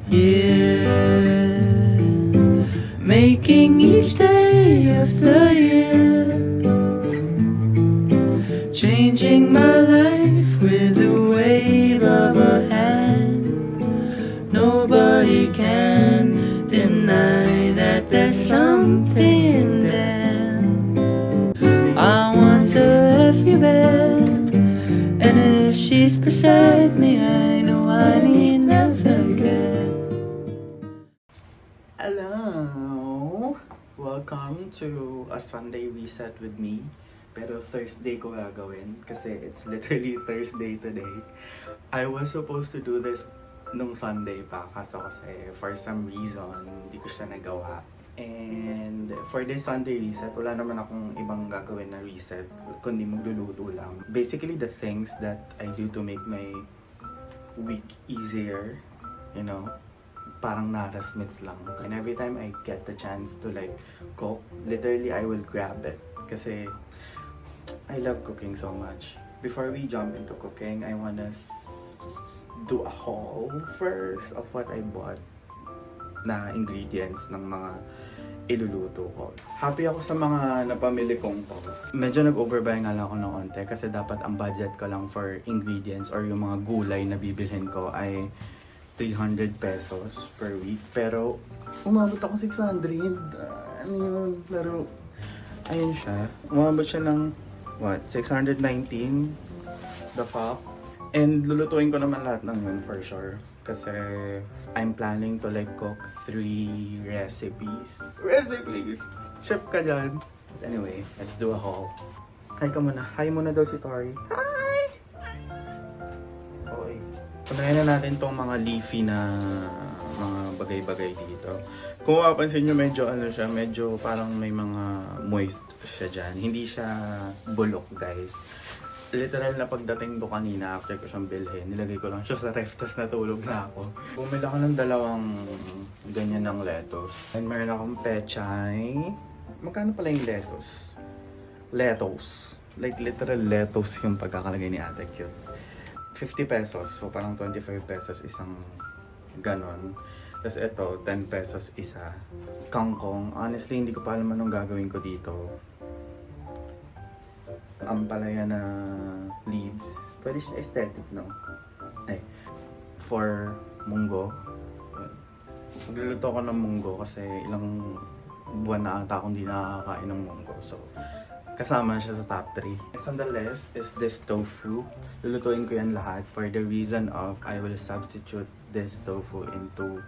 here, making each day of the year, changing my life with a wave of a hand. Nobody can deny that there's something there. I want to love you better, and if she's beside me, I know I need never forget. Hello! Welcome to a Sunday reset with me. Pero Thursday ko gagawin kasi it's literally Thursday today. I was supposed to do this nung Sunday pa kasi for some reason hindi ko siya nagawa. And for this Sunday reset, wala naman akong ibang gagawin na reset kundi magluluto lang. Basically the things that I do to make my week easier, you know, parang narasmith lang. And every time I get the chance to like cook, literally I will grab it. Kasi I love cooking so much. Before we jump into cooking, I wanna do a haul first of what I bought na ingredients ng mga iluluto ko. Happy ako sa mga napamili kong to. Medyo nag-overbuy nga lang ako ng onte kasi dapat ang budget ko lang for ingredients or yung mga gulay na bibilhin ko ay 300 pesos per week. Pero umabot ako 600. Ano yun? Pero ayun siya. Umabot siya ng 619 the fuck. And lulutuin ko naman lahat ng yun for sure. Kasi I'm planning to like cook 3 recipes. Recipes! Chef ka dyan. Anyway, let's do a haul. Hi ka muna. Hi muna daw si Tori. Hi! Okay. Punayan na natin tong mga leafy na mga bagay-bagay dito. Kung mapapansin nyo, medyo parang may mga moist siya dyan. Hindi siya bulok, guys. Literal na pagdating ko kanina, after ko siyang bilhin, nilagay ko lang siya sa ref, tas natulog na ako. Bumili ako ng 2 ganyan ng lettuce. And meron akong pechay. Magkano pala yung lettuce? Lettuce. Like literal lettuce yung pagkakalagay ni Ate Cute. 50 pesos. So parang 25 pesos isang ganon. Tapos ito, 10 pesos isa. Kangkong. Honestly, hindi ko pa alam anong gagawin ko dito. Ampalaya na leaves. Pwede siya aesthetic, no? Ay. For munggo. Magluluto ko ng munggo kasi ilang buwan na ata akong hindi nakakain ng munggo. So, kasama siya sa top 3. Next on the list is this tofu. Lulutuin ko yan lahat for the reason of I will substitute this tofu into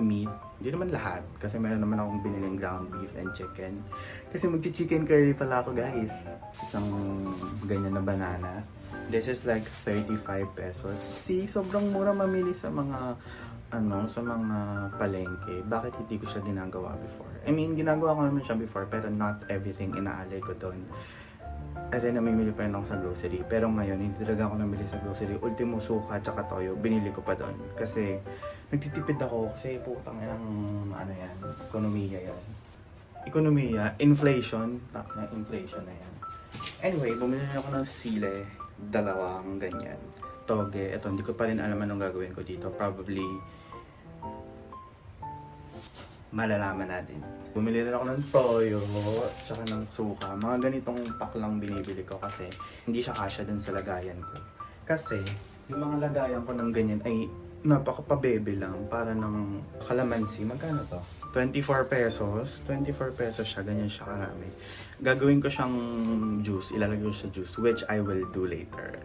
meat. Hindi naman lahat kasi meron naman akong biniling ground beef and chicken. Kasi magchi-chicken curry pala ako, guys. Isang ganyan na banana. This is like 35 pesos. See, sobrang mura mamili sa mga sa mga palengke. Bakit hindi ko siya ginagawa before? I mean, ginagawa ko naman siya before pero not everything inaalay ko doon. Kasi namimili pa rin ako sa grocery. Pero ngayon, hindi talaga ako namili sa grocery. Ultimo suka at toyo, binili ko pa doon. Kasi nagtitipid ako. Kasi putang yan, ekonomiya yan. Ekonomiya, inflation. Inflation na yan. Anyway, bumili na ako ng sile. 2 ganyan. Toge. Ito, hindi ko pa rin alam anong gagawin ko dito. Probably malalaman natin. Bumili rin ako ng toyo, tsaka ng suka. Mga ganitong pack lang binibili ko kasi hindi siya kasya dun sa lagayan ko. Kasi yung mga lagayan ko ng ganyan ay napakapabebe lang para ng kalamansi. Magkano to? 24 pesos. 24 pesos siya. Ganyan siya karami. Gagawin ko siyang juice. Ilalagay ko sa juice, which I will do later.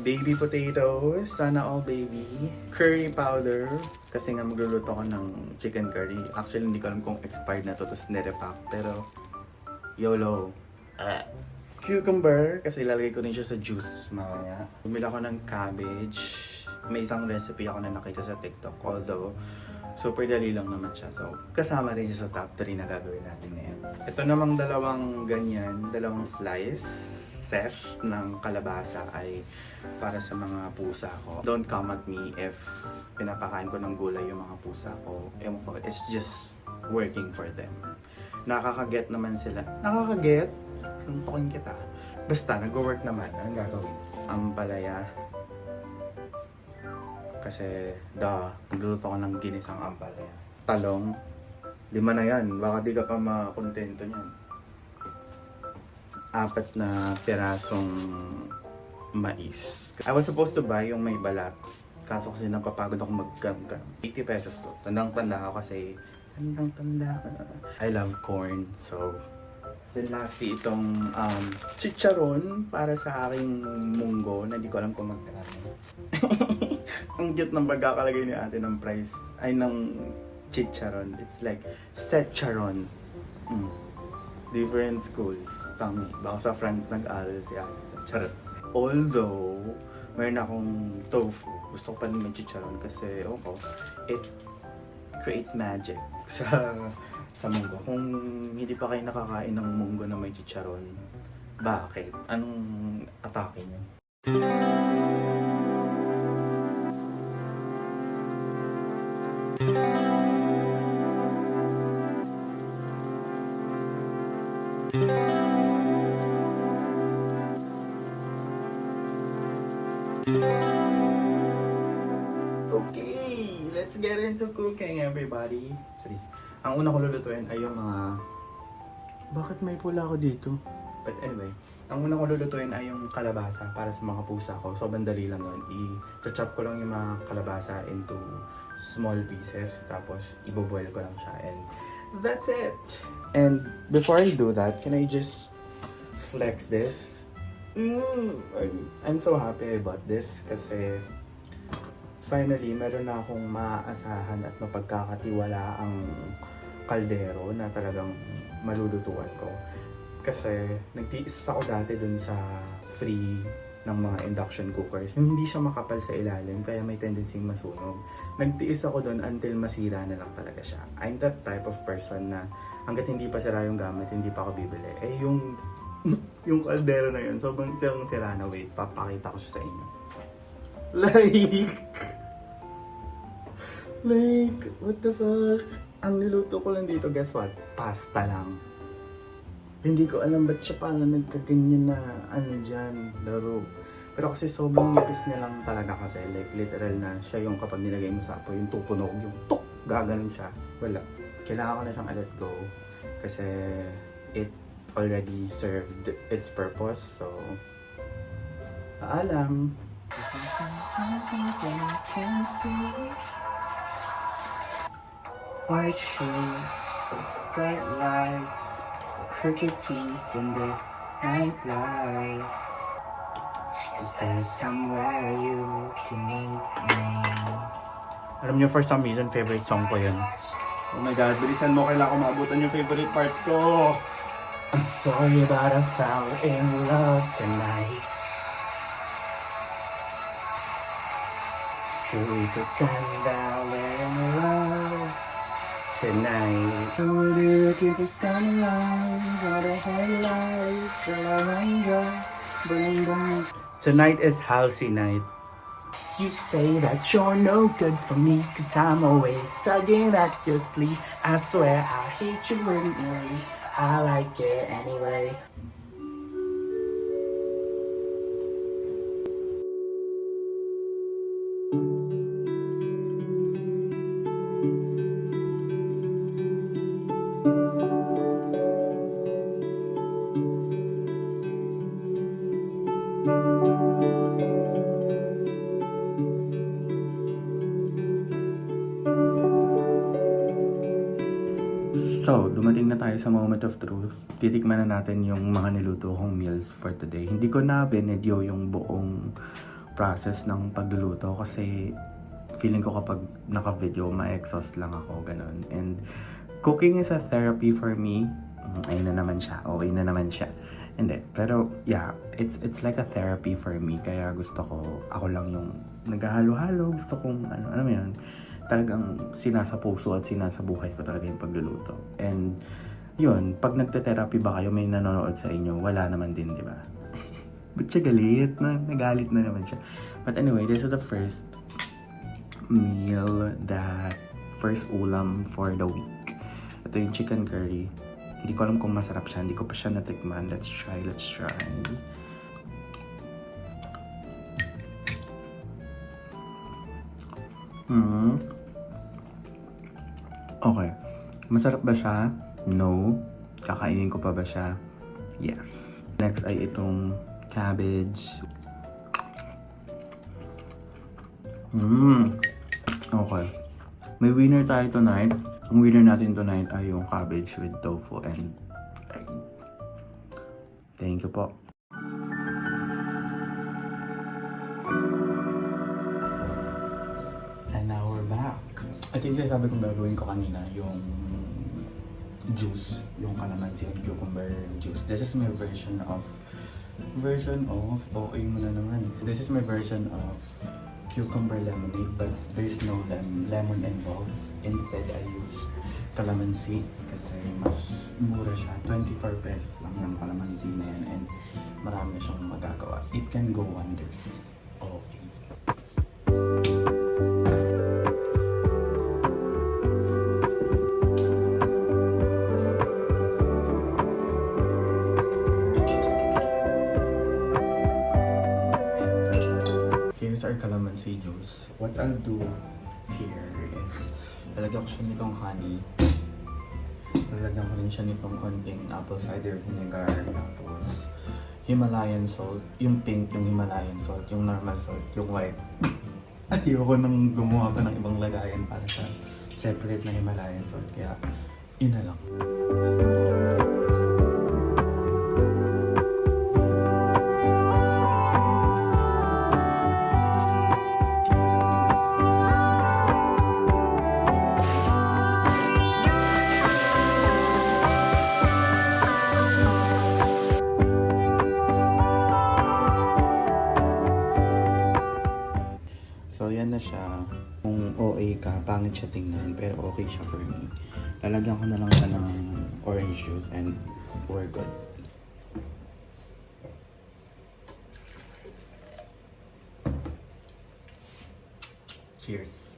Baby potatoes, sana all baby. Curry powder, kasi nga magluluto ko ng chicken curry. Actually, hindi ko alam kung expired na to, tapos nirepack. Pero, YOLO. Cucumber, kasi ilalagay ko din siya sa juice mamaya. Bumili ako ng cabbage. May isang recipe ako na nakita sa TikTok. Although, super dali lang naman siya. So, kasama rin siya sa top 3 na gagawin natin ngayon. Ito namang 2 ganyan, 2 slices ng kalabasa ay para sa mga pusa ko. Don't come at me if pinapakain ko ng gulay yung mga pusa ko. It's just working for them. Nakakaget naman sila. Nakakaget? Suntukin kita. Basta, nag-work naman. Anong gagawin? Ampalaya. Kasi, nagluluto ko ng ginisang ampalaya. Talong. 5 na yan. Baka di ka pa makontento niyan. 4 na pirasong mais. I was supposed to buy yung may balat. Kaso kasi napapagod ako mag-gam-gam. 80 pesos to. Tandang-tanda ako kasi tandang-tanda. I love corn. So, then lastly, itong chicharon para sa aking munggo na hindi ko alam kung magkano. Ang cute ng pagkakalagay ni ate ng price. Ay, ng chicharon. It's like secharon. Different schools. Tami. Baka sa France nag-aral si ate. Charot. Although, mayroon akong tofu. Gusto ko pa rin may chicharon kasi, it creates magic sa munggo. Kung hindi pa kayo nakakain ng munggo na may chicharon, bakit? Anong atake niyo? Okay, let's get into cooking, everybody. Sorry. Ang una ko lulutuin ay yung mga... Bakit may pula ako dito? But anyway, ang una ko lulutuin ay yung kalabasa para sa mga pusa ko. So, bandali lang yun. I-chop ko lang yung mga kalabasa into small pieces. Tapos, iboboil ko lang siya. And that's it. And before I do that, can I just flex this? I'm so happy I bought this kasi finally, meron na akong maaasahan at mapagkakatiwala ang kaldero na talagang malulutuan ko. Kasi nagtiis ako dati dun sa free ng mga induction cookers. Hindi siya makapal sa ilalim kaya may tendency masunog. Nagtiis ako dun until masira na lang talaga siya. I'm that type of person na hanggat hindi pa sira yung gamit, hindi pa ako bibili. Eh yung yung kaldero na yun, sobrang sira na. Wait, papakita ko siya sa inyo. Like, what the fuck? Ang niluto ko lang dito, guess what? Pasta lang. Hindi ko alam ba't siya pala nagkaganyan na dyan, laro. Pero kasi sobrang nipis niya lang talaga kasi. Like, literal na siya yung kapag nilagay mo sa apoy, yung tutunog, yung tuk, gaganon siya. Wala. Kailangan ko na siyang let go. Kasi it already served its purpose. So, paalam. White sheets, bright lights, crooked teeth in the nightlife. Is there somewhere you can meet me? Alam niyo, for some reason, favorite song ko yun. Oh my God, bilisan mo, kailangan ko maabutan yung favorite part ko. I'm sorry but I fell in love tonight. Should we pretend that we're in love tonight? I'm looking for someone, got the headlights, the rainbow, boom boom. Tonight is halsey night. You say that you're no good for me, 'cause I'm always tugging at your sleeve. I swear I hate you really, I like it anyway. So, dumating na tayo sa moment of truth. Titikman na natin yung mga niluto kong meals for today. Hindi ko na binidyo yung buong process ng pagluluto kasi feeling ko kapag naka-video, ma-exhaust lang ako, ganun. And cooking is a therapy for me. Ayun na naman siya. Okay na naman siya. Hindi. Pero, yeah, it's like a therapy for me. Kaya gusto ko, ako lang yung naghahalo-halo. Gusto kong, ano mo yun, talagang sinasapuso at sinasabuhay ko talaga yung pagluluto. And yun, pag nagte-therapy ba kayo, may nanonood sa inyo, wala naman din, di ba? Ba't siya galit? Nagalit na naman siya. But anyway, this is the first meal, that first ulam for the week. Ito yung chicken curry. Hindi ko alam kung masarap siya. Hindi ko pa siya natikman. Let's try. Mm. Okay. Masarap ba siya? No. Kakainin ko pa ba siya? Yes. Next ay itong cabbage. Okay. May winner tayo tonight. Ang winner natin tonight ay yung cabbage with tofu and egg. Thank you po. And now we're back. Ito yung sinasabi kong gagawin ko kanina, yung juice, yung calamansi and cucumber juice. This is my version of OA mo na naman. This is my version of cucumber lemonade, but there's no lemon involved. Instead, I use calamansi kasi mas mura siya. 24 pesos lang yung calamansi na yan and marami siyang magagawa. It can go wonders. Okay. Here's our calamansi juice. What I'll do here is lalagyan ko siya nitong honey. Lalagyan ko rin siya nitong konting apple cider vinegar. Tapos Himalayan salt. Yung pink, yung Himalayan salt. Yung normal salt, yung white. Ayoko nang gumawa pa ng ibang lagayan para sa separate na Himalayan salt. Kaya, ina lang. So, yan na siya. Kung OA ka, pangit siya tingnan, pero okay siya for me. Lalagyan ko na lang siya ng orange juice and we're good. Cheers!